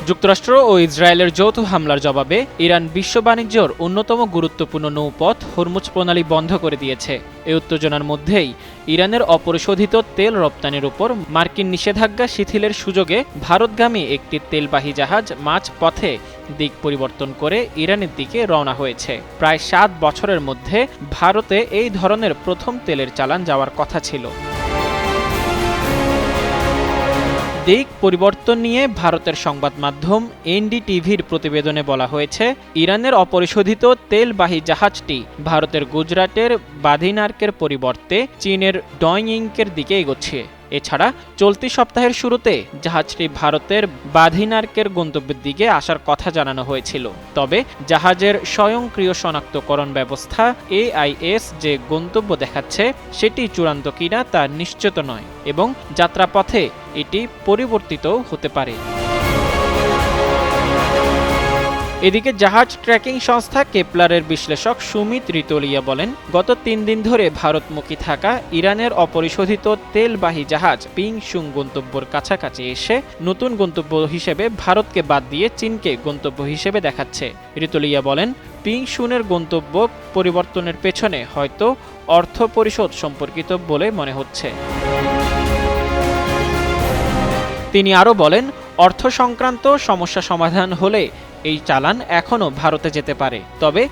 যুক্তরাষ্ট্র ও ইসরায়েলের যৌথ হামলার জবাবে ইরান বিশ্ব বাণিজ্যের অন্যতম গুরুত্বপূর্ণ নৌপথ হরমুজ প্রণালী বন্ধ করে দিয়েছে। এই উত্তেজনার মধ্যেই ইরানের অপরিশোধিত তেল রপ্তানির উপর মার্কিন নিষেধাজ্ঞা শিথিলের সুযোগে ভারতগামী একটি তেলবাহী জাহাজ মাঝ পথে দিক পরিবর্তন করে ইরানের দিকে রওনা হয়েছে। প্রায় ৭ বছরের মধ্যে ভারতে এই ধরনের প্রথম তেলের চালান যাওয়ার কথা ছিল। দিক পরিবর্তন নিয়ে ভারতের সংবাদ মাধ্যম এনডিটিভির প্রতিবেদনে বলা হয়েছে, ইরানের অপরিশোধিত তেলবাহী জাহাজটি ভারতের গুজরাটের বাধিনার্কের পরিবর্তে চীনের ডয়িংকের দিকে এগোচ্ছে। এছাড়া চলতি সপ্তাহের শুরুতে জাহাজটি ভারতের বাধিনার্কের গন্তব্যের দিকে আসার কথা জানানো হয়েছিল। তবে জাহাজের স্বয়ংক্রিয় শনাক্তকরণ ব্যবস্থা AIS যে গন্তব্য দেখাচ্ছে সেটি চূড়ান্ত কিনা তা নিশ্চিত নয় এবং যাত্রাপথে এটি পরিবর্তিতও হতে পারে। এদিকে জাহাজ ট্র্যাকিং সংস্থা কেপলারের বিশ্লেষক সুমিত রিতোলিয়া বলেন, গত ৩ দিন ধরে ভারতমুখী থাকা ইরানের অপরিশোধিত তেলবাহী জাহাজ পিং সুং গন্তব্যের কাছাকাছি এসে নতুন গন্তব্য হিসেবে ভারতকে বাদ দিয়ে চীনকে গন্তব্য হিসেবে দেখাচ্ছে। রিতোলিয়া বলেন, পিং সুনের গন্তব্য পরিবর্তনের পেছনে হয়তো অর্থ পরিশোধ সম্পর্কিত বলে মনে হচ্ছে। তিনি আরও বলেন, অর্থ সংক্রান্ত সমস্যা সমাধান হলে এই চালান এখনও ভারতে যেতে পারে। তবে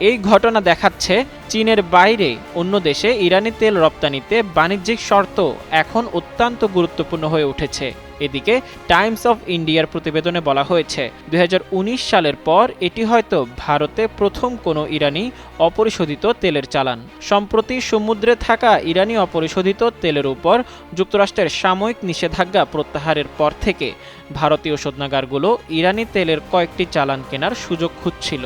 এই ঘটনা দেখাচ্ছে চীনের বাইরে অন্য দেশে ইরানি তেল রপ্তানিতে বাণিজ্যিক শর্ত এখন অত্যন্ত গুরুত্বপূর্ণ হয়ে উঠেছে। এদিকে টাইমস অফ ইন্ডিয়ার প্রতিবেদনে বলা হয়েছে, ২০১৯ সালের পর এটি হয়তো ভারতে প্রথম কোনো ইরানি অপরিশোধিত তেলের চালান। সম্প্রতি সমুদ্রে থাকা ইরানি অপরিশোধিত তেলের উপর যুক্তরাষ্ট্রের সাময়িক নিষেধাজ্ঞা প্রত্যাহারের পর থেকে ভারতীয় শোধনাগারগুলো ইরানি তেলের কয়েকটি চালান কেনার সুযোগ খুঁজছিল।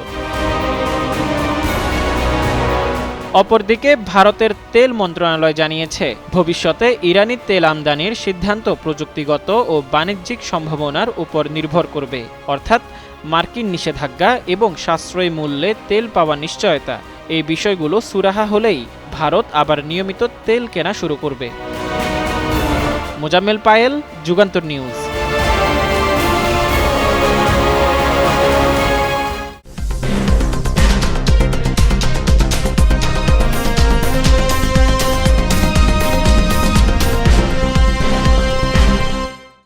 অপরদিকে ভারতের তেল মন্ত্রণালয় জানিয়েছে, ভবিষ্যতে ইরানি তেল আমদানির সিদ্ধান্ত প্রযুক্তিগত ও বাণিজ্যিক সম্ভাবনার উপর নির্ভর করবে, অর্থাৎ মার্কিন নিষেধাজ্ঞা এবং সাশ্রয়ী মূল্যে তেল পাওয়ার নিশ্চয়তা। এই বিষয়গুলো সুরাহা হলেই ভারত আবার নিয়মিত তেল কেনা শুরু করবে। মোজাম্মেল পায়েল, যুগান্তর নিউজ।